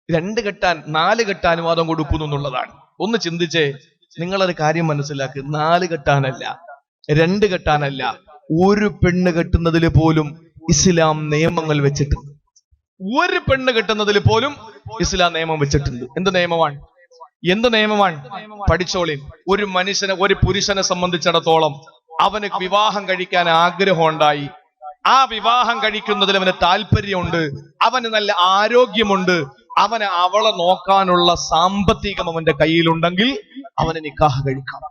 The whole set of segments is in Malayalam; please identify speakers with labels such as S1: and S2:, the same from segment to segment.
S1: 2 കെട്ടാൻ 4 കെട്ടാൻ അനുവാദം കൊടുക്കുന്നു എന്നുള്ളതാണ്. ഒന്ന് ചിന്തിച്ചേ, നിങ്ങളൊരു കാര്യം മനസ്സിലാക്കുക. 4 കെട്ടാനല്ല, 2 കെട്ടാനല്ല, ഒരു പെണ്ണ് കെട്ടുന്നതിൽ പോലും ഇസ്ലാം നിയമങ്ങൾ വെച്ചിട്ടുണ്ട്. ഒരു പെണ്ണ് കെട്ടുന്നതിൽ പോലും ഇസ്ലാം നിയമം വെച്ചിട്ടുണ്ട്. എന്ത് നിയമമാണ്? പഠിച്ചോളിൻ. ഒരു മനുഷ്യനെ, ഒരു പുരുഷനെ സംബന്ധിച്ചിടത്തോളം അവന് വിവാഹം കഴിക്കാൻ ആഗ്രഹം ഉണ്ടായി, ആ വിവാഹം കഴിക്കുന്നതിൽ അവന് താല്പര്യമുണ്ട്, അവന് നല്ല ആരോഗ്യമുണ്ട്, അവന് അവളെ നോക്കാനുള്ള സാമ്പത്തികം അവന്റെ കയ്യിലുണ്ടെങ്കിൽ അവന് നിക്കാഹ് കഴിക്കാം.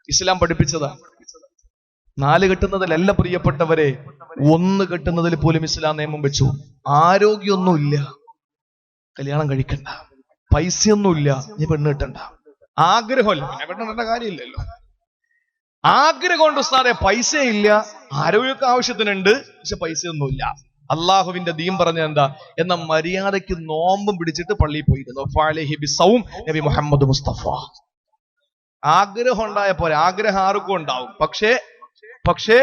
S1: ഇസ്ലാം പഠിപ്പിച്ചതാണ്. 4 കെട്ടുന്നതിലല്ല പ്രിയപ്പെട്ടവരെ, 1 കെട്ടുന്നതിൽ പോലും ഇസ്ലാം നിയമം വെച്ചു. ആരോഗ്യമൊന്നുമില്ല, കല്യാണം കഴിക്കണ്ട. പൈസയൊന്നുമില്ല, നീ പെണ്ണ് കെട്ടണ്ട. ആഗ്രഹമല്ല, പെണ്ണിട്ട കാര്യമില്ലല്ലോ. ആഗ്രഹം കൊണ്ട് ഉസ്താദെ പൈസ ഇല്ല, ആരോഗ്യമൊക്കെ ആവശ്യത്തിനുണ്ട്, പക്ഷെ പൈസയൊന്നുമില്ല. അള്ളാഹുവിന്റെ ദീൻ പറഞ്ഞ എന്താ? എന്ന മര്യാദയ്ക്ക് നോമ്പും പിടിച്ചിട്ട് പള്ളിയിൽ പോയിരുന്നു. നബി മുഹമ്മദ് മുസ്തഫ. ആഗ്രഹം ഉണ്ടായ പോലെ, ആഗ്രഹം ആർക്കും ഉണ്ടാവും. പക്ഷേ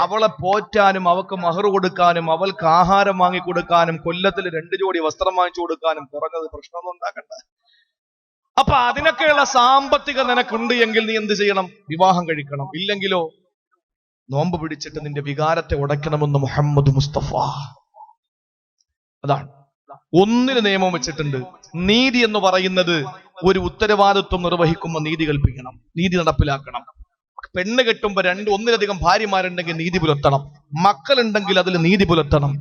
S1: അവളെ പോറ്റാനും, അവൾക്ക് മഹർ കൊടുക്കാനും, അവൾക്ക് ആഹാരം വാങ്ങിക്കൊടുക്കാനും, കൊല്ലത്തിൽ 2 ജോഡി വസ്ത്രം വാങ്ങിച്ചു കൊടുക്കാനും കുറഞ്ഞത് പ്രശ്നമൊന്നും ഉണ്ടാക്കണ്ട. അപ്പൊ അതിനൊക്കെയുള്ള സാമ്പത്തിക നിനക്കുണ്ട് എങ്കിൽ നീ എന്ത് ചെയ്യണം? വിവാഹം കഴിക്കണം. ഇല്ലെങ്കിലോ നോമ്പ് പിടിച്ചിട്ട് നിന്റെ വികാരത്തെ ഉടയ്ക്കണമെന്ന് മുഹമ്മദ് മുസ്തഫ. അതാണ്. 1 നിയമം വെച്ചിട്ടുണ്ട്. നീതി എന്ന് പറയുന്നത് ഒരു ഉത്തരവാദിത്വം നിർവഹിക്കുമ്പോൾ നീതി കൽപ്പിക്കണം, നീതി നടപ്പിലാക്കണം. പെണ്ണ് കെട്ടുമ്പോ 1-ലധികം ഭാര്യമാരുണ്ടെങ്കിൽ നീതി പുലർത്തണം. മക്കളുണ്ടെങ്കിൽ അതിൽ നീതി പുലർത്തണം.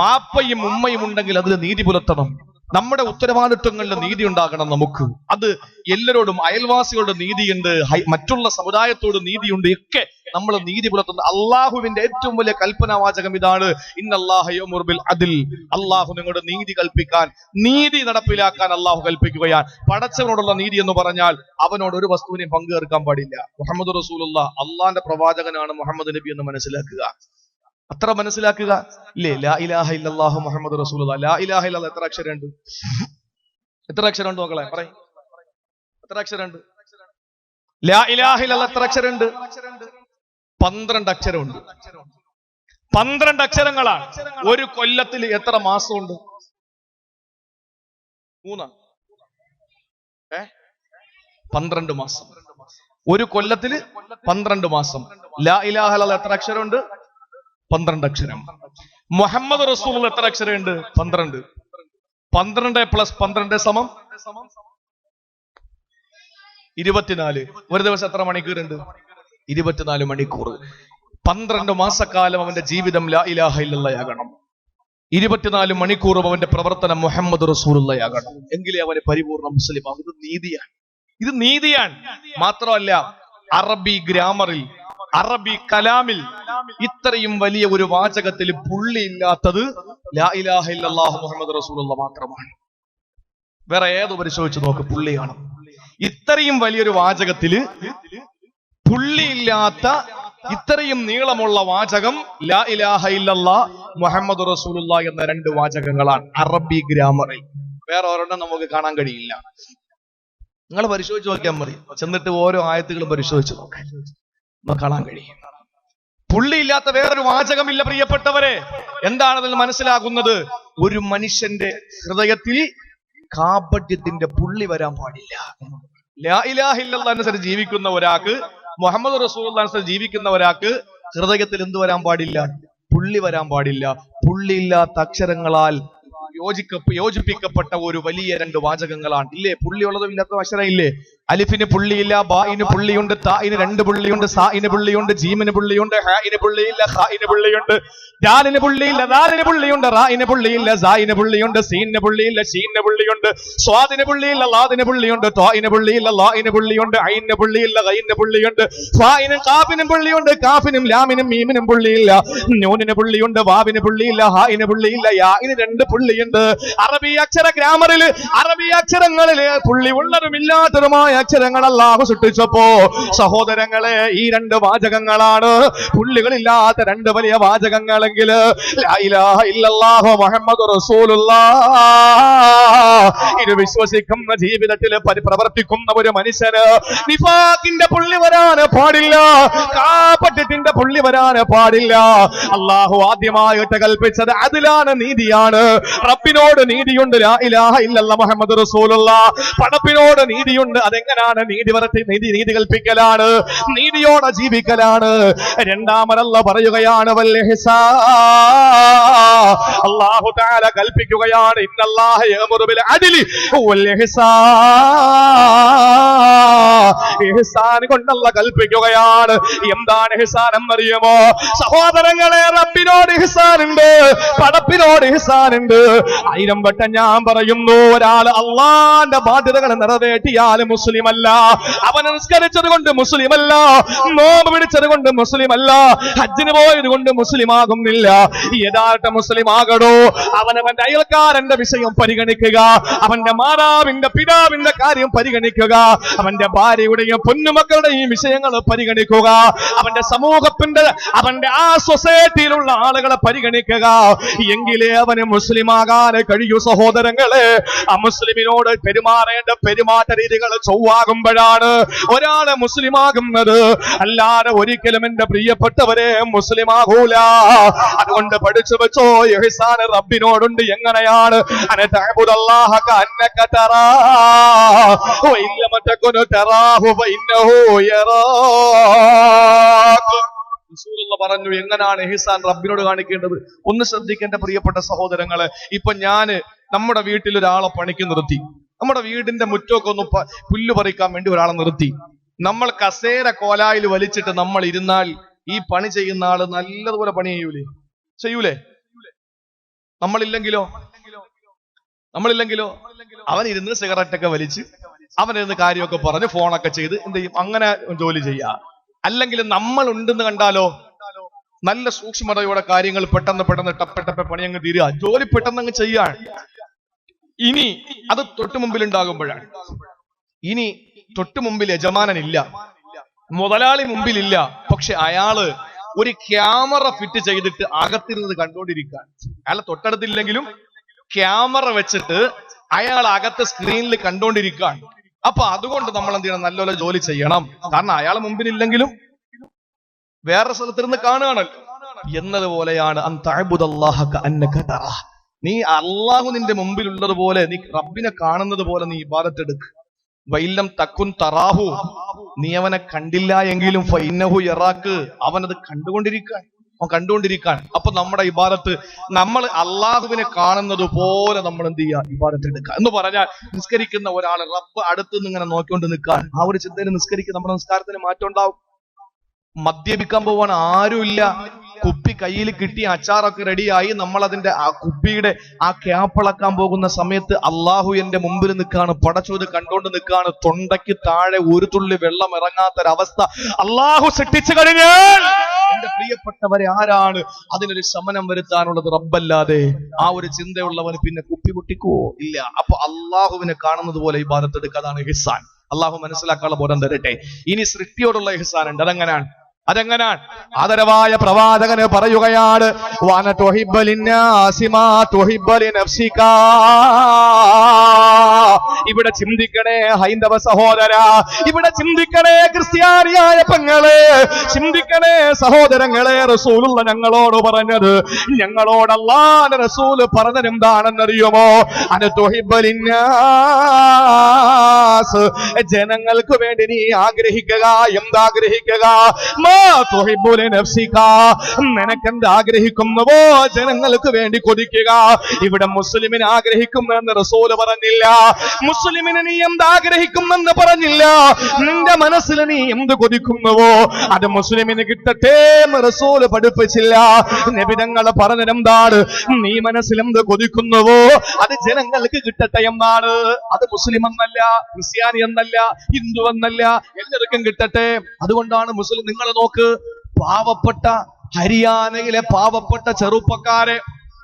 S1: മാപ്പയും ഉമ്മയും ഉണ്ടെങ്കിൽ അതിൽ നീതി പുലർത്തണം. നമ്മുടെ ഉത്തരവാദിത്വങ്ങളിൽ നീതി ഉണ്ടാകണം നമുക്ക്. അത് എല്ലാരോടും, അയൽവാസികളുടെ നീതിയുണ്ട്, മറ്റുള്ള സമുദായത്തോട് നീതിയുണ്ട്, ഒക്കെ നമ്മൾ നീതി പുലർത്തുന്ന അള്ളാഹുവിന്റെ ഏറ്റവും വലിയ കൽപ്പനാവാചകം ഇതാണ്. ഇന്നല്ലാഹ യഅ്മുറു ബിൽ അദ്ൽ. അള്ളാഹു നിങ്ങളുടെ നീതി കൽപ്പിക്കാൻ, നീതി നടപ്പിലാക്കാൻ അള്ളാഹു കൽപ്പിക്കുകയാണ്. പടച്ചവനോടുള്ള നീതി എന്ന് പറഞ്ഞാൽ അവനോട് ഒരു വസ്തുവിനെയും പങ്കുചേർക്കാൻ പാടില്ല. മുഹമ്മദ് റസൂലുള്ളാഹ് അള്ളാന്റെ പ്രവാചകനാണ് മുഹമ്മദ് നബി എന്ന് മനസ്സിലാക്കുക. അത്ര മനസ്സിലാക്കുക ഇല്ലേ? ലാ ഇലാഹ ഇല്ലല്ലാഹു മുഹമ്മദ് റസൂലുള്ളാഹ്. ലാ ഇലാഹ ഇല്ലല്ലാഹ് എത്ര അക്ഷരമുണ്ട്? മക്കളെ പറയ്, എത്ര അക്ഷരമുണ്ട്? ലാ ഇലാഹ ഇല്ലല്ലാഹ് എത്ര അക്ഷരമുണ്ട്? 12 അക്ഷരമുണ്ട്. 12 അക്ഷരങ്ങളാണ്. ഒരു കൊല്ലത്തിൽ എത്ര മാസമുണ്ട്? 3. 12 മാസം. ഒരു കൊല്ലത്തിൽ 12 മാസം. ലാ ഇലാഹ ഇല്ലല്ലാഹ് എത്ര അക്ഷരമുണ്ട്? 12 അക്ഷരം. മുഹമ്മദ് റസൂലുള്ളാഹ് എത്ര അക്ഷരമുണ്ട്? 12. 12 + 12 = 24. ഒരു ദിവസം എത്ര മണിക്കൂറുണ്ട്? 24 മണിക്കൂർ. 12 മാസക്കാലം അവന്റെ ജീവിതം ലാ ഇലാഹ ഇല്ലല്ലാഹ് ആകണം. 24 മണിക്കൂറും അവന്റെ പ്രവർത്തനം മുഹമ്മദ് റസൂലുള്ളാഹ് ആകണം. എങ്കിലേ അവന് പരിപൂർണ്ണ മുസ്ലിം ആകും. ഇത് നീതിയാണ്. മാത്രമല്ല, അറബി ഗ്രാമറിൽ, അറബി കലാമിൽ ഇത്രയും വലിയ ഒരു വാചകത്തിൽ പുള്ളിയില്ലാത്തത് ലാ ഇലാഹ ഇല്ലല്ലാഹു മുഹമ്മദ് റസൂലുള്ളാഹ് മാത്രമാണ്. വേറെ ഏത് പരിശോധിച്ച് നോക്ക്, പുള്ളിയാണ്. ഇത്രയും വലിയൊരു വാചകത്തില് പുള്ളിയില്ലാത്ത, ഇത്രയും നീളമുള്ള വാചകം ലാ ഇലാഹ ഇല്ലല്ലാഹ് മുഹമ്മദ് റസൂലുള്ളാഹ് എന്ന 2 വാചകങ്ങളാണ് അറബി ഗ്രാമറിൽ. വേറെ ഒരെണ്ണം നമുക്ക് കാണാൻ കഴിയില്ല. നിങ്ങൾ പരിശോധിച്ച് നോക്കിയാൽ മതി. ചെന്നിട്ട് ഓരോ ആയത്തുകളും പരിശോധിച്ച് നോക്കാൻ കാണാൻ കഴിയും. പുള്ളിയില്ലാത്ത വേറൊരു വാചകമില്ല പ്രിയപ്പെട്ടവരെ. എന്താണതിൽ മനസ്സിലാകുന്നത്? ഒരു മനുഷ്യന്റെ ഹൃദയത്തിൽ കാപട്യത്തിന്റെ പുള്ളി വരാൻ പാടില്ല. ലാ ഇലാഹ ഇല്ലല്ലാഹ് അനുസരിച്ച് ജീവിക്കുന്ന ഒരാൾക്ക്, മുഹമ്മദ് റസൂലുള്ളാഹി അനുസരിച്ച് ജീവിക്കുന്ന ഒരാൾക്ക് ഹൃദയത്തിൽ എന്ത് വരാൻ പാടില്ല? പുള്ളി വരാൻ പാടില്ല. പുള്ളിയില്ലാത്ത അക്ഷരങ്ങളാൽ യോജിപ്പിക്കപ്പെട്ട ഒരു വലിയ 2 വാചകങ്ങളാണ്. ഇല്ലേ? പുള്ളിയുള്ളതും ഇല്ലാത്ത അക്ഷരം ഇല്ലേ? അലിഫിന് പുള്ളിയില്ല, ബായിന് പുള്ളിയുണ്ട്, തായിന് 2 പുള്ളിയുണ്ട്, സായിന് പുള്ളിയുണ്ട്, ജീമിന് പുള്ളിയുണ്ട്, ഹായിന് പുള്ളിയില്ല, ഖായിന് പുള്ളിയുണ്ട്, ദാലിന് പുള്ളിയില്ല, ദാലിന് പുള്ളിയുണ്ട്, റായിന് പുള്ളിയില്ല, സായിന് പുള്ളിയുണ്ട്, സീനിന് പുള്ളിയില്ല, ഷീനിന് പുള്ളിയുണ്ട്, സ്വാദിന് പുള്ളിയില്ല, ലാദിന് പുള്ളിയുണ്ട്, ത്വായിന് പുള്ളിയില്ല, ലായിന് പുള്ളിയുണ്ട്, ഐനിന് പുള്ളിയില്ല, ഗൈനിന് പുള്ളിയുണ്ട്, ഫായിനും കാഫിനും പുള്ളിയുണ്ട്, കാഫിനും ലാമിനും മീമിനും പുള്ളിയില്ല, നൂനിന് പുള്ളിയുണ്ട്, വാവിന് പുള്ളിയില്ല, ഹായിന് പുള്ളിയില്ല, യാഇന് 2 പുള്ളിയുണ്ട്. അറബി അക്ഷര ഗ്രാമറിൽ, അറബി അക്ഷരങ്ങളില് പുള്ളി ഉള്ളതും ഇല്ലാത്തതുമായ അക്ഷരങ്ങൾ അല്ലാഹു സൃഷ്ടിച്ചപ്പോ സഹോദരങ്ങളെ ഈ രണ്ട് വാചകങ്ങളാണ്, പുള്ളികളില്ലാത്ത രണ്ട് വലിയ വാചകങ്ങളെങ്കിൽ ലാ ഇലാഹ ഇല്ലല്ലാഹു മുഹമ്മദുർ റസൂലുള്ളാഹ്. ഇത് വിശ്വസിക്കുന്ന ജീവിതത്തിൽ പ്രവർത്തിക്കുന്ന ഒരു മനുഷ്യന് നിഫാഖിന്റെ പുള്ളി വരാൻ പാടില്ല, കാപട്യത്തിന്റെ പുള്ളി വരാൻ പാടില്ല. അല്ലാഹു ആദ്യമായിട്ട് കൽപ്പിച്ചത് അതിലാണ്, നീതിയാണ്. റബ്ബിനോട് നീതിയുണ്ട്, ലാ ഇലാഹ ഇല്ലല്ലാഹു മുഹമ്മദുർ റസൂലുള്ളാഹ്. പടപ്പിനോട് നീതിയുണ്ട്, അതെങ്ങനെയാണ്? നീതി കൽപ്പിക്കലാണ്, നീതിയോടെ ജീവിക്കലാണ്. രണ്ടാമതല്ല പറയുകയാണ് വൽ ഇഹ്സാൻ. അല്ലാഹു തആല കൽപ്പിക്കുകയാണ് ഇന്നല്ലാഹ യഅ്മുറു ബിൽ അദ്ലി വൽ ഇഹ്സാൻ. ഇഹ്സാൻ കൊണ്ടല്ല കൽപ്പിക്കുകയാണ്. എന്താണ് ഇഹ്സാൻ എന്നറിയുമോ സഹോദരങ്ങളെ? റബ്ബിനോട് ഇഹ്സാൻ ഉണ്ട്, പടപ്പിനോട് ഇഹ്സാൻ ഉണ്ട്. 1000 വട്ടം ഞാൻ പറയുന്നു, ഒരാൾ അള്ളാന്റെ ബാധ്യതകൾ നിറവേറ്റിയാൽ മുസ്ലിം അല്ല. അവൻ നിസ്കരിച്ചത് കൊണ്ട് മുസ്ലിം അല്ല, നോമ്പ് പിടിച്ചത് കൊണ്ട് മുസ്ലിം അല്ല, ഹജ്ജിന് പോയത് കൊണ്ട് മുസ്ലിം ആകുന്നില്ല. യഥാർത്ഥ മുസ്ലിം ആകണോ അവനവന്റെ അയൽക്കാരന്റെ വിഷയം പരിഗണിക്കുക, അവന്റെ മാതാവിന്റെ പിതാവിന്റെ കാര്യം പരിഗണിക്കുക, അവന്റെ ഭാര്യയുടെയും പൊന്നുമക്കളുടെയും വിഷയങ്ങൾ പരിഗണിക്കുക, അവന്റെ സമൂഹത്തിന്റെ അവന്റെ ആ സൊസൈറ്റിയിലുള്ള ആളുകളെ പരിഗണിക്കുക. എങ്കിലേ അവന് മുസ്ലിമാകാൻ കഴിയൂ. സഹോദരങ്ങളെ, ആ മുസ്ലിമിനോട് പെരുമാറേണ്ട പെരുമാറ്റ രീതികൾ ചൊവ്വാകുമ്പോഴാണ് ഒരാള് മുസ്ലിമാകുന്നത്. അല്ലാതെ ഒരിക്കലും എന്റെ പ്രിയപ്പെട്ടവരെ മുസ്ലിമാകൂല. അതുകൊണ്ട് പഠിച്ചു വെച്ചോ, ഇഹ്സാൻ റബ്ബിനോടുണ്ട്. എങ്ങനെയാണ്? അനതഅബുദല്ലാഹ കഅന്നക തറാഹു വഇൻ ലം തകുൻ തറാഹു ഫഇന്നഹു യറാക. റസൂലുള്ളാഹി പറഞ്ഞു എങ്ങനെയാണ് ഇഹ്സാൻ റബ്ബിനോട് കാണിക്കേണ്ടത്. ഒന്ന് ശ്രദ്ധിക്കേണ്ട പ്രിയപ്പെട്ട സഹോദരങ്ങളെ. ഇപ്പൊ നമ്മുടെ വീട്ടിൽ ഒരാളെ പണിക്ക് നിർത്തി, നമ്മുടെ വീടിന്റെ മുറ്റമൊക്കെ ഒന്ന് പുല്ല് പറിക്കാൻ വേണ്ടി ഒരാളെ നിർത്തി. നമ്മൾ കസേര കോലായിൽ വലിച്ചിട്ട് നമ്മൾ ഇരുന്നാൽ ഈ പണി ചെയ്യുന്ന ആള് നല്ലതുപോലെ പണി ചെയ്യൂലേ? നമ്മളില്ലെങ്കിലോ അവൻ ഇരുന്ന് സിഗരറ്റ് ഒക്കെ വലിച്ച് അവനിരുന്ന് കാര്യമൊക്കെ പറഞ്ഞ് ഫോണൊക്കെ ചെയ്ത് എന്ത് ചെയ്യും? അങ്ങനെ ജോലി ചെയ്യാ. അല്ലെങ്കിൽ നമ്മൾ ഉണ്ടെന്ന് കണ്ടാലോ നല്ല സൂക്ഷ്മതയോടെ കാര്യങ്ങൾ പെട്ടെന്ന് ടപ്പ പണി അങ്ങ് തീരുക, ജോലി പെട്ടെന്ന് അങ്ങ് ചെയ്യാൻ. ഇനി അത് തൊട്ടു മുമ്പിൽ ഉണ്ടാകുമ്പോഴാണ്. ഇനി തൊട്ടു മുമ്പിൽ യജമാനനില്ല, മുതലാളി മുമ്പിലില്ല, പക്ഷെ അയാള് ഒരു ക്യാമറ ഫിറ്റ് ചെയ്തിട്ട് അകത്തിരുന്നത് കണ്ടുകൊണ്ടിരിക്കുകയാണ്. അയാളെ തൊട്ടടുത്തില്ലെങ്കിലും ക്യാമറ വെച്ചിട്ട് അയാൾ അകത്തെ സ്ക്രീനിൽ കണ്ടുകൊണ്ടിരിക്കുകയാണ്. അപ്പൊ അതുകൊണ്ട് നമ്മൾ എന്ത് ചെയ്യണം? നല്ലപോലെ ജോലി ചെയ്യണം. കാരണം അയാൾ മുമ്പിലില്ലെങ്കിലും വേറെ സ്ഥലത്തിരുന്ന് കാണുകയാണല്ലോ. എന്നതുപോലെയാണ് നീ അള്ളാഹു നിന്റെ മുമ്പിലുള്ളതുപോലെ, നീ റബ്ബിനെ കാണുന്നത് പോലെ നീ ഇബാദത്ത് എടുക്ക്. വൈലം തക്കുൻ തറാഹു, നീ അവനെ കണ്ടില്ല എങ്കിലും ഫൈനഹു യറാക്ക്, അവനത് കണ്ടുകൊണ്ടിരിക്കാൻ. അപ്പൊ നമ്മുടെ ഇബാദത്ത് നമ്മൾ അള്ളാഹുവിനെ കാണുന്നത് പോലെ നമ്മൾ എന്ത് ചെയ്യുക? ഇബാദത്ത് എടുക്കുക. എന്ന് പറഞ്ഞാൽ നിസ്കരിക്കുന്ന ഒരാൾ റബ്ബ് അടുത്തുനിന്ന് ഇങ്ങനെ നോക്കിക്കൊണ്ട് നിൽക്കാൻ, ആ ഒരു ചിന്തയിൽ നിസ്കരിക്കുക. നമ്മുടെ നിസ്കാരത്തിന് മാറ്റം ഉണ്ടാവും. മദ്യപിക്കാൻ പോവാൻ ആരുമില്ല, കുപ്പി കയ്യിൽ കിട്ടി, അച്ചാറൊക്കെ റെഡിയായി, നമ്മൾ അതിന്റെ ആ കുപ്പിയുടെ ആ ക്യാപ്പിളക്കാൻ പോകുന്ന സമയത്ത് അള്ളാഹു എന്റെ മുമ്പിൽ നിൽക്കാണ്, പടച്ചോത് കണ്ടോണ്ട് നിൽക്കാണ്. തൊണ്ടയ്ക്ക് താഴെ ഒരു തുള്ളി വെള്ളം ഇറങ്ങാത്തൊരവസ്ഥ അള്ളാഹു സൃഷ്ടിച്ചു കഴിഞ്ഞാൽ എന്റെ പ്രിയപ്പെട്ടവരെ ആരാണ് അതിനൊരു ശമനം വരുത്താനുള്ളത്? റബ്ബല്ലാതെ. ആ ഒരു ചിന്തയുള്ളവന് പിന്നെ കുപ്പി പൊട്ടിക്കുവോ? ഇല്ല. അപ്പൊ അള്ളാഹുവിനെ കാണുന്നത് പോലെ ഇബാദത്ത് എടുക്കുക. അതാണ് ഇഹ്സാൻ. അള്ളാഹു മനസ്സിലാക്കാനുള്ള ബോധം തരട്ടെ. ഇനി സൃഷ്ടിയോടുള്ള ഇഹ്സാൻ ഉണ്ട്. അതെങ്ങനെയാണ്? ആദരവായ പ്രവാചകന് പറയുകയാണ്, ഇവിടെ ചിന്തിക്കണേ ഹൈന്ദവ സഹോദര, ഇവിടെ ചിന്തിക്കണേ ക്രിസ്ത്യാനിയായ പെങ്ങളെ, ചിന്തിക്കണേ സഹോദരങ്ങളെ. റസൂലുള്ള ഞങ്ങളോട് പറഞ്ഞത്, ഞങ്ങളോട് അല്ലാഹുവിന്റെ റസൂല് പറഞ്ഞത് എന്താണെന്നറിയുമോ? ജനങ്ങൾക്ക് വേണ്ടി നീ ആഗ്രഹിക്കുക. എന്താഗ്രഹിക്കുക? നിനക്കെന്ത് ആഗ്രഹിക്കുന്നുവോ ജനങ്ങൾക്ക് വേണ്ടി കൊതിക്കുക. ഇവിടെ മുസ്ലിമിനെ ആഗ്രഹിക്കുമെന്ന് റസൂല് പറഞ്ഞില്ല, മുസ്ലിമിന് നീ എന്താഗ്രഹിക്കുമെന്ന് പറഞ്ഞില്ല. നിന്റെ മനസ്സിൽ നീ എന്ത് കൊതിക്കുന്നുവോ അത് മുസ്ലിമിന് കിട്ടട്ടെ എന്ന് റസൂല് പഠിപ്പിച്ചില്ല. നബി തങ്ങൾ പറഞ്ഞതെന്താണ്? നീ മനസ്സിൽ എന്ത് കൊതിക്കുന്നുവോ അത് ജനങ്ങൾക്ക് കിട്ടട്ടെ എന്നാണ്. അത് മുസ്ലിം എന്നല്ല, ക്രിസ്ത്യാനി എന്നല്ല, ഹിന്ദു എന്നല്ല, എല്ലാവർക്കും കിട്ടട്ടെ. അതുകൊണ്ടാണ് മുസ്ലിം, നിങ്ങൾ നോക്ക്, പാവപ്പെട്ട ഹരിയാനയിലെ പാവപ്പെട്ട ചെറുപ്പക്കാരെ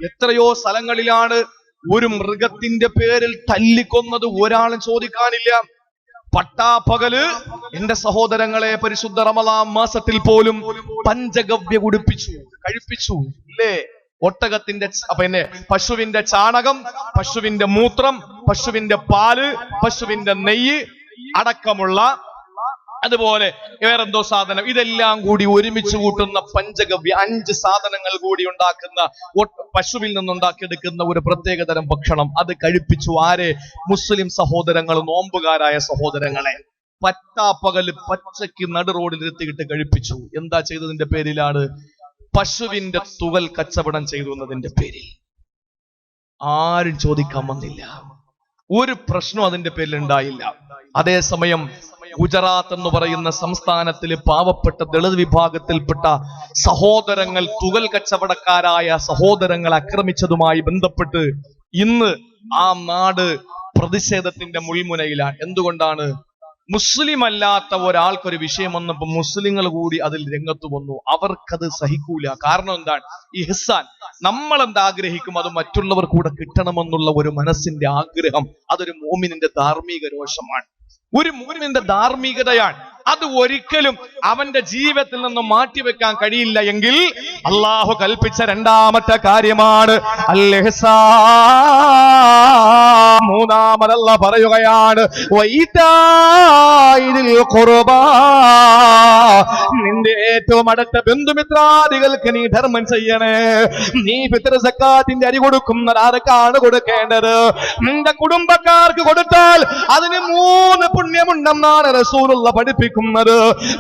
S1: എത്രയോ സ്ഥലങ്ങളിലാണ് ഒരു മൃഗത്തിന്റെ പേരിൽ തല്ലിക്കൊന്നത് ഒരാളും ചോദിക്കാനില്ല. പട്ടാപ്പകല് എന്റെ സഹോദരങ്ങളെ പരിശുദ്ധ റമളാൻ മാസത്തിൽ പോലും പഞ്ചഗവ്യ കുടിപ്പിച്ചു, കഴിപ്പിച്ചു ഇല്ലേ? ഒട്ടകത്തിന്റെ പിന്നെ പശുവിന്റെ ചാണകം, പശുവിന്റെ മൂത്രം, പശുവിന്റെ പാല്, പശുവിന്റെ നെയ്യ് അടക്കമുള്ള അതുപോലെ വേറെന്തോ സാധനം, ഇതെല്ലാം കൂടി ഒരുമിച്ച് കൂട്ടുന്ന പഞ്ചഗവ്യ 5 സാധനങ്ങൾ കൂടി ഉണ്ടാക്കുന്ന പശുവിൽ നിന്നുണ്ടാക്കിയെടുക്കുന്ന ഒരു പ്രത്യേകതരം ഭക്ഷണം അത് കഴിപ്പിച്ചു. ആരെ? മുസ്ലിം സഹോദരങ്ങൾ, നോമ്പുകാരായ സഹോദരങ്ങളെ പട്ടാപ്പകല് പച്ചയ്ക്ക് നടു റോഡിലെത്തിയിട്ട് കഴിപ്പിച്ചു. എന്താ ചെയ്തതിന്റെ പേരിലാണ്? പശുവിന്റെ തുകൽ കച്ചവടം ചെയ്തു എന്നതിന്റെ പേരിൽ. ആരും ചോദിക്കാൻ വന്നില്ല, ഒരു പ്രശ്നം അതിന്റെ പേരിൽ ഉണ്ടായില്ല. അതേസമയം ഗുജറാത്ത് എന്ന് പറയുന്ന സംസ്ഥാനത്തിലെ പാവപ്പെട്ട ദളിത് വിഭാഗത്തിൽപ്പെട്ട സഹോദരങ്ങൾ തുകൽ കച്ചവടക്കാരായ സഹോദരങ്ങൾ ആക്രമിച്ചതുമായി ബന്ധപ്പെട്ട് ഇന്ന് ആ നാട് പ്രതിഷേധത്തിന്റെ മുൾമുനയിലാണ്. എന്തുകൊണ്ടാണ്? മുസ്ലിം അല്ലാത്ത ഒരാൾക്കൊരു വിഷയം വന്നപ്പോ മുസ്ലിങ്ങൾ കൂടി അതിൽ രംഗത്ത് വന്നു. അവർക്കത് സഹിക്കൂല. കാരണം എന്താണ്? ഇഹ്സാൻ, നമ്മൾ എന്താ ആഗ്രഹിക്കും അത് മറ്റുള്ളവർ കൂടെ കിട്ടണമെന്നുള്ള ഒരു മനസ്സിന്റെ ആഗ്രഹം, അതൊരു മോമിനിന്റെ ധാർമ്മിക രോഷമാണ്, ഒരു മോമിനിന്റെ ധാർമ്മികതയാണ്. അത് ഒരിക്കലും അവന്റെ ജീവിതത്തിൽ നിന്ന് മാറ്റിവെക്കാൻ കഴിയില്ല. എങ്കിൽ അള്ളാഹു കൽപ്പിച്ച 2ാമത്തെ കാര്യമാണ് അൽ ഇഹ്സാൻ. മൂന്നാമതല്ല പറയുകയാണ് നിന്റെ ഏറ്റവും അടുത്ത ബന്ധുമിത്രാദികൾക്ക് നീ ധർമ്മം ചെയ്യണേ. നീ ഫിത്ർ സക്കാത്തിന്റെ അരി കൊടുക്കുന്നത് ആർക്കാണ് കൊടുക്കേണ്ടത്? നിന്റെ കുടുംബക്കാർക്ക് കൊടുത്താൽ അതിന് 3 പുണ്യമുണ്ടെന്നാണ് റസൂലുള്ള പഠിപ്പിക്കുന്നത്.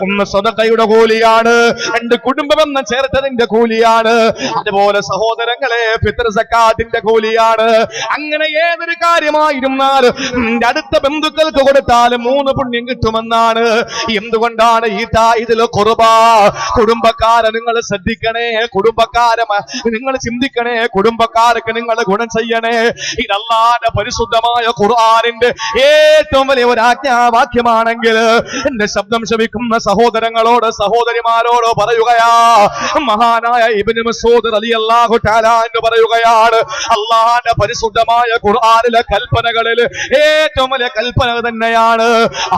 S1: ഒന്ന് സദഖയുടെ കൂലിയാണ്, 2 കുടുംബബന്ധം ചേർത്തതിന്റെ കൂലിയാണ്, അതുപോലെ സഹോദരങ്ങളെ ഫിത്ർ സക്കാത്തിന്റെ കൂലിയാണ്. അങ്ങനെ ഏതൊരു കാര്യമായിരുന്നാലും നിന്റെ അടുത്ത ബന്ധുക്കൾക്ക് കൊടുത്താൽ 3 പുണ്യം കിട്ടുമെന്നാണ്. എന്തുകൊണ്ടാണ് ഇതിൽ ഖുർബ? കുടുംബക്കാരെ നിങ്ങൾ ശ്രദ്ധിക്കണേ, കുടുംബക്കാരെ നിങ്ങൾ ചിന്തിക്കണേ, കുടുംബക്കാർക്ക് നിങ്ങൾ ഗുണം ചെയ്യണേ. ഇത് അല്ലാഹുവിന്റെ പരിശുദ്ധമായ ഖുർആനിന്റെ ഏറ്റവും വലിയ ഒരു ആജ്ഞാവാക്യമാണെങ്കിൽ എന്റെ ശബ്ദം ശ്രവിക്കുന്ന സഹോദരങ്ങളോട് സഹോദരിമാരോട് പറയുകയാ, മഹാനായ ഇബ്നു മസ്ഊദ് റളിയല്ലാഹു തആല എന്ന് പറയുകയാണ്, അല്ലാഹുവിന്റെ പരിശുദ്ധമായ ഖുർആനിലെ കൽപ്പനകളിൽ ഏറ്റവും വലിയ കൽപ്പന തന്നെയാണ്.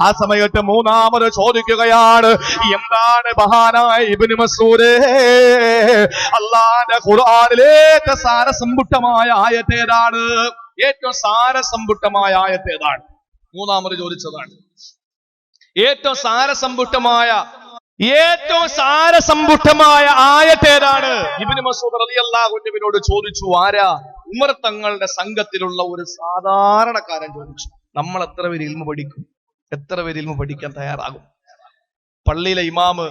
S1: ആ സമയത്ത് മൂന്നാമത് ചോദിക്കുകയാണ്, എന്താണ് മഹാനായ ഇബ്നു മസ്ഊദ് അല്ലാഹുവിന്റെ ഖുർആനിലെ ഏറ്റവും സാരസമ്പുഷ്ടമായ ആയത്ത് ഏതാണ്? ഏറ്റവും സാരസമ്പുഷ്ടമായ ആയത്ത് ഏതാണ്? മൂന്നാമത് ചോദിച്ചതാണ്. ഏറ്റവും സാരസമ്പുഷ്ടമായ ആയത്ത് ഏതാണ്? ഇബ്നു മസ്ഊദ് റളിയല്ലാഹു അൻഹുവിനോട് ചോദിച്ചു. ആരാ? ഉമർ തങ്ങളുടെ സംഘത്തിലുള്ള ഒരു സാധാരണക്കാരൻ ചോദിച്ചു. നമ്മൾ എത്ര പേര് ഇൽമു പഠിക്കും? എത്ര പേര് ഇൽമു പഠിക്കാൻ തയ്യാറാകും? പള്ളിയിലെ ഇമാമ്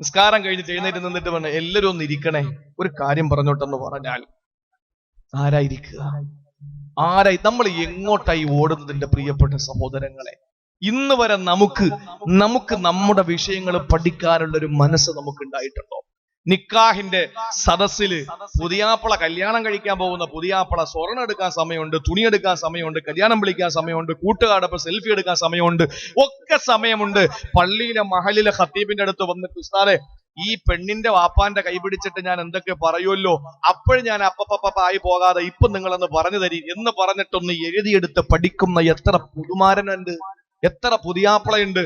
S1: നിസ്കാരം കഴിഞ്ഞിട്ട് എഴുന്നേറ്റ് നിന്നിട്ട് പറഞ്ഞു, എല്ലാവരും ഒന്ന് ഇരിക്കണേ, ഒരു കാര്യം പറഞ്ഞോട്ടെന്ന് പറഞ്ഞാൽ ആരായിരിക്കുക? നമ്മൾ എങ്ങോട്ടായി ഓടുന്നതിന്റെ പ്രിയപ്പെട്ട സഹോദരങ്ങളെ? ഇന്ന് വരെ നമുക്ക് നമ്മുടെ വിഷയങ്ങൾ പഠിക്കാനുള്ള ഒരു മനസ്സ് നമുക്ക് ഉണ്ടായിട്ടുണ്ടോ? നിക്കാഹിന്റെ സദസ്സില് പുതിയാപ്പള കല്യാണം കഴിക്കാൻ പോകുന്ന പുതിയാപ്പള സ്വർണ്ണം എടുക്കാൻ സമയമുണ്ട്, തുണി എടുക്കാൻ സമയമുണ്ട്, കല്യാണം വിളിക്കാൻ സമയമുണ്ട്, കൂട്ടുകാരൊപ്പം സെൽഫി എടുക്കാൻ സമയമുണ്ട്, ഒക്കെ സമയമുണ്ട്. പള്ളിയിലെ മഹലിലെ ഖത്തീബിന്റെ അടുത്ത് വന്നിട്ട്, ഉസ്താദേ ഈ പെണ്ണിന്റെ വാപ്പാന്റെ കൈ പിടിച്ചിട്ട് ഞാൻ എന്തൊക്കെ പറയുമല്ലോ, അപ്പോഴും ഞാൻ ആയി പോകാതെ ഇപ്പൊ നിങ്ങളൊന്ന് പറഞ്ഞു തരി എന്ന് പറഞ്ഞിട്ടൊന്ന് എഴുതിയെടുത്ത് പഠിക്കുന്ന എത്ര പുതുമാരനുണ്ട്, എത്ര പുതിയാപ്പളയുണ്ട്.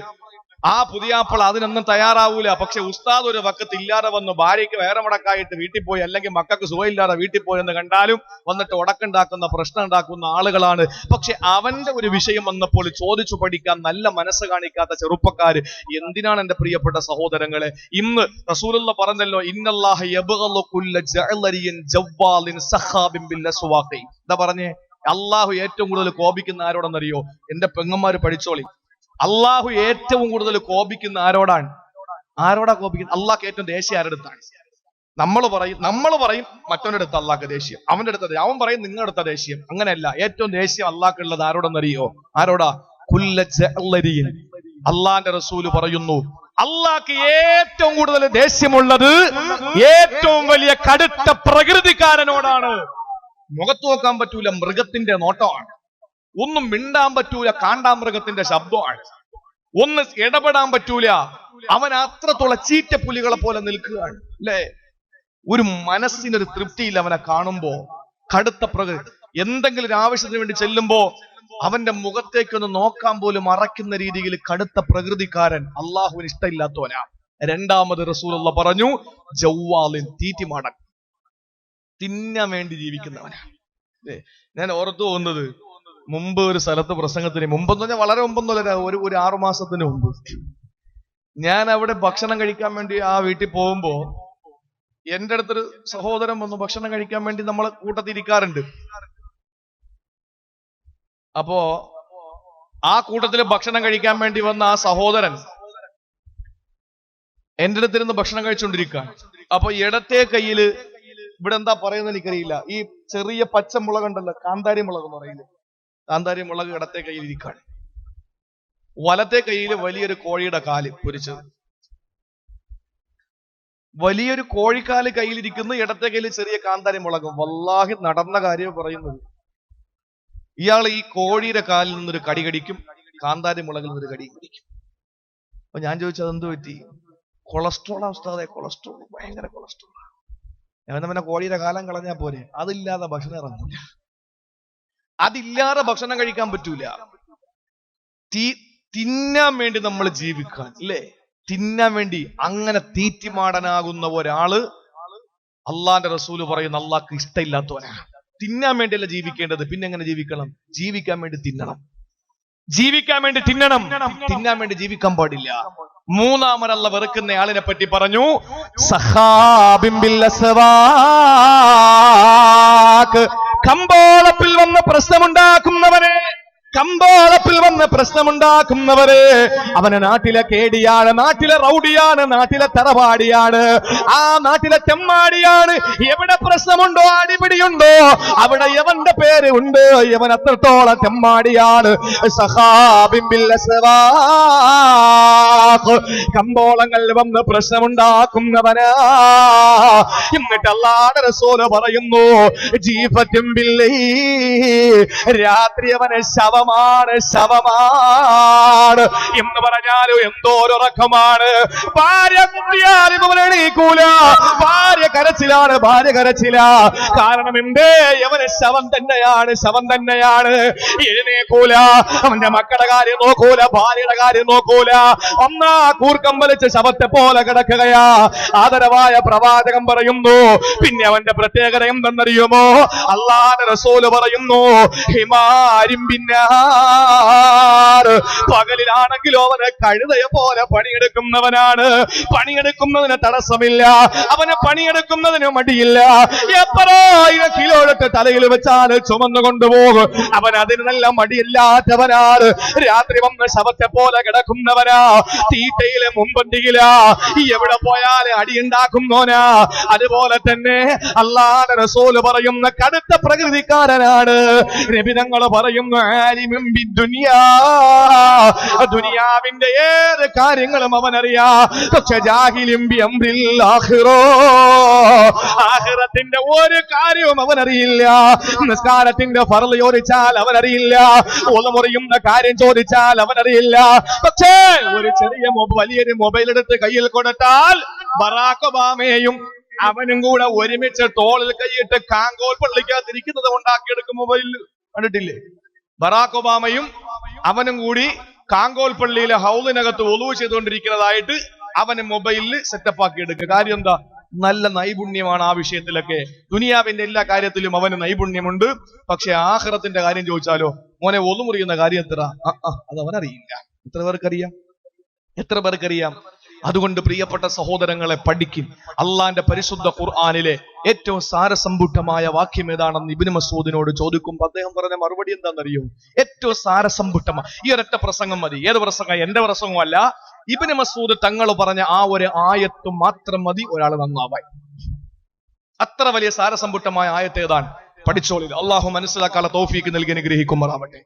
S1: ആ പുതിയാപ്പള അതിനൊന്നും തയ്യാറാവൂല. പക്ഷെ ഉസ്താദ് ഒരു വക്കത്ത് ഇല്ലാതെ വന്നു, ഭാര്യയ്ക്ക് വേറെ മുടക്കായിട്ട് വീട്ടിൽ പോയി, അല്ലെങ്കിൽ മക്കൾക്ക് സുഖമില്ലാതെ വീട്ടിൽ പോയി എന്ന് കണ്ടാലും വന്നിട്ട് ഉടക്കുണ്ടാക്കുന്ന പ്രശ്നം ഉണ്ടാക്കുന്ന ആളുകളാണ്. പക്ഷെ അവന്റെ ഒരു വിഷയം വന്നപ്പോൾ ചോദിച്ചു പഠിക്കാൻ നല്ല മനസ്സ് കാണിക്കാത്ത ചെറുപ്പക്കാര് എന്തിനാണ്? എന്റെ പ്രിയപ്പെട്ട സഹോദരങ്ങളെ, ഇന്ന് റസൂലുള്ള പറഞ്ഞല്ലോ, ഇന്നല്ലാഹ യബ്ഗളു കുല്ല ജഅലരിൻ ജവ്വാലിൻ സഖാബിൻ ബിൽ അസ്വാഖി. എന്താ പറഞ്ഞേ? അള്ളാഹു ഏറ്റവും കൂടുതൽ കോപിക്കുന്ന ആരോടെന്നറിയോ? എന്റെ പെങ്ങന്മാര് പഠിച്ചോളി. അള്ളാഹു ഏറ്റവും കൂടുതൽ കോപിക്കുന്ന ആരോടാ കോപിക്കുന്നത്? അള്ളാഹ്ക്ക് ഏറ്റവും ദേഷ്യം ആരെടുത്താണ്? നമ്മൾ പറയും മറ്റവന്റെ അടുത്ത് അള്ളാഹ്ക്ക് ദേഷ്യം, അവന്റെ അടുത്ത് അവൻ പറയും നിങ്ങളുടെ അടുത്ത ദേഷ്യം. അങ്ങനെയല്ല, ഏറ്റവും ദേഷ്യം അള്ളാഹ്ക്കുള്ളത് ആരോടെന്നറിയോ? ആരോടാ? കുല്ല ജഅലരിൻ. അള്ളാന്റെ റസൂല് പറയുന്നു, അള്ളാഹ്ക്ക് ഏറ്റവും കൂടുതൽ ദേഷ്യമുള്ളത് ഏറ്റവും വലിയ കടുത്ത പ്രകൃതിക്കാരനോടാണ്. മുഖത്ത് നോക്കാൻ പറ്റൂല, മൃഗത്തിന്റെ നോട്ടമാണ്. ഒന്നും മിണ്ടാൻ പറ്റൂല, കാണ്ടാമൃഗത്തിന്റെ ശബ്ദമാണ്. ഒന്ന് ഇടപെടാൻ പറ്റൂല, അവൻ അത്രത്തോളം ചീറ്റപ്പുലികളെ പോലെ നിൽക്കുകയാണ് അല്ലെ? ഒരു മനസ്സിനൊരു തൃപ്തിയില്ല അവനെ കാണുമ്പോ. കടുത്ത പ്രകൃതി. എന്തെങ്കിലും ഒരു ആവശ്യത്തിന് വേണ്ടി ചെല്ലുമ്പോ അവന്റെ മുഖത്തേക്കൊന്ന് നോക്കാൻ പോലും മറയ്ക്കുന്ന രീതിയിൽ കടുത്ത പ്രകൃതിക്കാരൻ, അള്ളാഹുവിന് ഇഷ്ടമില്ലാത്തവനാ. രണ്ടാമത് റസൂലുള്ള പറഞ്ഞു, ജവ്വാലിൻ, തീറ്റിമാടൻ, തിന്നാൻ വേണ്ടി ജീവിക്കുന്നവനാ. ഞാൻ ഓർത്തു പോകുന്നത്, മുമ്പ് ഒരു സ്ഥലത്ത് പ്രസംഗത്തിന് മുമ്പെന്ന് പറഞ്ഞാൽ വളരെ മുമ്പൊന്നുമല്ല, ഒരു 6 മാസത്തിന് മുമ്പ് ഞാൻ അവിടെ ഭക്ഷണം കഴിക്കാൻ വേണ്ടി ആ വീട്ടിൽ പോകുമ്പോ എന്റെ അടുത്തൊരു സഹോദരൻ വന്നു ഭക്ഷണം കഴിക്കാൻ വേണ്ടി നമ്മളെ കൂട്ടത്തിരിക്കാറുണ്ട്. അപ്പോ ആ കൂട്ടത്തിൽ ഭക്ഷണം കഴിക്കാൻ വേണ്ടി വന്ന ആ സഹോദരൻ എന്റെ അടുത്തിരുന്ന് ഭക്ഷണം കഴിച്ചുകൊണ്ടിരിക്കുകയാണ്. അപ്പൊ ഇടത്തെ കയ്യില്, ഇവിടെ എന്താ പറയുന്നത് എനിക്കറിയില്ല, ഈ ചെറിയ പച്ചമുളക് ഉണ്ടല്ലോ, കാന്താരി മുളക് എന്ന് പറയുന്നത്, കാന്താരി മുളക് ഇടത്തെ കയ്യിൽ ഇരിക്കുകയാണ്. വലത്തെ കയ്യിൽ വലിയൊരു കോഴിയുടെ കാല് പൊരിച്ചത്, വലിയൊരു കോഴിക്കാല് കയ്യിലിരിക്കുന്നു, ഇടത്തെ കയ്യിൽ ചെറിയ കാന്താരി മുളക്. വല്ലാഹി നടന്ന കാര്യം പറയുന്നത്. ഇയാൾ ഈ കോഴിയുടെ കാലിൽ നിന്നൊരു കടി കടിക്കും, കാന്താരി മുളകിൽ നിന്നൊരു കടി കടിക്കും. അപ്പൊ ഞാൻ ചോദിച്ചത് എന്ത് പറ്റി? കൊളസ്ട്രോൾ അവസ്ഥ, കൊളസ്ട്രോൾ, ഭയങ്കര കൊളസ്ട്രോൾ. ഞാൻ പിന്നെ കോഴിയുടെ കാലം കളഞ്ഞാൽ പോരെ, അതില്ലാതെ ഭക്ഷണം ഇറങ്ങില്ല, അതില്ലാതെ ഭക്ഷണം കഴിക്കാൻ പറ്റൂല. തിന്നാൻ വേണ്ടി നമ്മൾ ജീവിക്കാൻ, അല്ലേ? തിന്നാൻ വേണ്ടി അങ്ങനെ തീറ്റിമാടനാകുന്ന ഒരാള് അള്ളാന്റെ റസൂല് പറയുന്ന അള്ളാഹ്ക്ക് ഇഷ്ടമില്ലാത്തവനാണ്. തിന്നാൻ വേണ്ടിയല്ല ജീവിക്കേണ്ടത്, പിന്നെ എങ്ങനെ ജീവിക്കണം? ജീവിക്കാൻ വേണ്ടി തിന്നണം, ജീവിക്കാൻ വേണ്ടി തിന്നണം, തിന്നാൻ വേണ്ടി ജീവിക്കാൻ പാടില്ല. മൂന്നാമനല്ല വെറുക്കുന്ന ആളിനെ പറ്റി പറഞ്ഞു, കമ്പോളത്തിൽ വന്ന് പ്രശ്നമുണ്ടാക്കുന്നവരെ, കമ്പോളത്തിൽ വന്ന് പ്രശ്നമുണ്ടാക്കുന്നവര്, അവന് നാട്ടിലെ കേടിയാണ്, നാട്ടിലെ റൗഡിയാണ്, നാട്ടിലെ തറവാടിയാണ്, ആ നാട്ടിലെ ചെമ്മാടിയാണ്. എവിടെ പ്രശ്നമുണ്ടോ, അടിപിടിയുണ്ടോ, അവിടെ യവന്റെ പേര് ഉണ്ട്, യവൻ അത്രത്തോളം ചെമ്മാടിയാണ്. കമ്പോളങ്ങളിൽ വന്ന് പ്രശ്നമുണ്ടാക്കുന്നവനാ. എന്നിട്ട് അല്ലാഹുവിന്റെ റസൂല് പറയുന്നു, ജീഫത്തും ബില്ലൈ, രാത്രി അവന് ശവമാണ് എന്ന് പറഞ്ഞാലും എന്തോരുറക്കമാണ്. ഭാര്യ കുട്ടിയാലും എണീക്കൂല, ഭാര്യ കരച്ചിലാണ്, ഭാര്യ കരച്ചിലാ. കാരണം എന്തേ? അവന് ശവം തന്നെയാണ്. എഴുന്നേക്കൂല, അവന്റെ മക്കളുടെ കാര്യം നോക്കൂല, ഭാര്യയുടെ കാര്യം നോക്കൂല, ഒന്നാ കൂർക്കം വലിച്ച് ശവത്തെ പോലെ കിടക്കുകയാ. ആദരവായ പ്രവാചകൻ പറയുന്നു, പിന്നെ അവന്റെ പ്രത്യേകത എന്തെന്നറിയുമോ? അല്ലാഹുവിന്റെ റസൂല് പറയുന്നു, ഹിമാരിം പിന്നെ പകലിലാണെങ്കിലോ അവനെ കഴുതയെ പോലെ പണിയെടുക്കുന്നവനാണ്. പണിയെടുക്കുന്നതിന് തടസ്സമില്ല, അവന് പണിയെടുക്കുന്നതിന് മടിയില്ല. എത്ര 1000 കിലോ എടുത്ത് തലയിൽ വെച്ചാൽ ചുമന്നു കൊണ്ടുപോകും. അവൻ അതിന് നല്ല മടിയില്ലാത്തവനാണ്. രാത്രി വന്ന് ശവത്തെ പോലെ കിടക്കുന്നവനാ, തീറ്റയിലെ മുമ്പന്തിയില, എവിടെ പോയാലും അടിയുണ്ടാക്കുന്നവനാ. അതുപോലെ തന്നെ അല്ലാഹുവിന്റെ റസൂല് പറയുന്ന കടുത്ത പ്രകൃതിക്കാരനാണ്. നബിതങ്ങൾ പറയുന്നു, ദുനിയാവിന്റെ ഏത് കാര്യങ്ങളും അവനറിയാ, പക്ഷെ ആഖിറത്തിന്റെ ഒരു കാര്യവും അവനറിയില്ല. നിസ്കാരത്തിന്റെ ഫർള് ചോദിച്ചാൽ അവനറിയില്ല, ഒളമുറിയുന്ന കാര്യം ചോദിച്ചാൽ അവനറിയില്ല. പക്ഷേ ഒരു ചെറിയ വലിയൊരു മൊബൈൽ എടുത്ത് കയ്യിൽ കൊടുത്താൽ ബറാക് ഒബാമയെയും അവനും കൂടെ ഒരുമിച്ച് തോളിൽ കൈയിട്ട് കാങ്കോൽ പള്ളിക്കകത്തിരിക്കുന്നത് ഉണ്ടാക്കിയെടുക്കും. മൊബൈൽ കണ്ടിട്ടില്ലേ? ബറാക് ഒബാമയും അവനും കൂടി കാങ്കോൽ പള്ളിയിലെ ഹൗദിനകത്ത് ഒളു ചെയ്തുകൊണ്ടിരിക്കുന്നതായിട്ട് അവന് മൊബൈലിൽ സെറ്റപ്പ് ആക്കി എടുക്കുക. കാര്യം എന്താ? നല്ല നൈപുണ്യമാണ് ആ വിഷയത്തിലൊക്കെ. ദുനിയാവിന്റെ എല്ലാ കാര്യത്തിലും അവന് നൈപുണ്യമുണ്ട്. പക്ഷെ ആഖിറത്തിന്റെ കാര്യം ചോദിച്ചാലോ, മോനെ ഒളു മുറിയുന്ന കാര്യം എത്ര? അത് അവനറിയില്ല. എത്ര പേർക്കറിയാം? അതുകൊണ്ട് പ്രിയപ്പെട്ട സഹോദരങ്ങളെ, പഠിക്കും. അള്ളാന്റെ പരിശുദ്ധ ഖുർആനിലെ ഏറ്റവും സാരസമ്പുഷ്ടമായ വാക്യം ഏതാണെന്ന് ഇബ്നു മസ്ഊദിനോട് ചോദിക്കുമ്പോൾ അദ്ദേഹം പറഞ്ഞ മറുപടി എന്താണെന്നറിയോ? ഏറ്റവും സാരസമ്പുഷ്ടമായ ഈ ഒരൊറ്റ പ്രസംഗം മതി. ഏത് പ്രസംഗം? എന്റെ പ്രസംഗമല്ല, ഇബ്നു മസ്ഊദ് തങ്ങൾ പറഞ്ഞ ആ ഒരു ആയത്ത് മാത്രം മതി ഒരാൾ നന്നാവാൻ. അത്ര വലിയ സാരസമ്പുഷ്ടമായ ആയത്ത് ഏതാണ്? പഠിച്ചോളി. അള്ളാഹു മനസ്സിലാക്കാനുള്ള തൗഫീക്ക് നൽകി അനുഗ്രഹിക്കുമാറാവട്ടെ.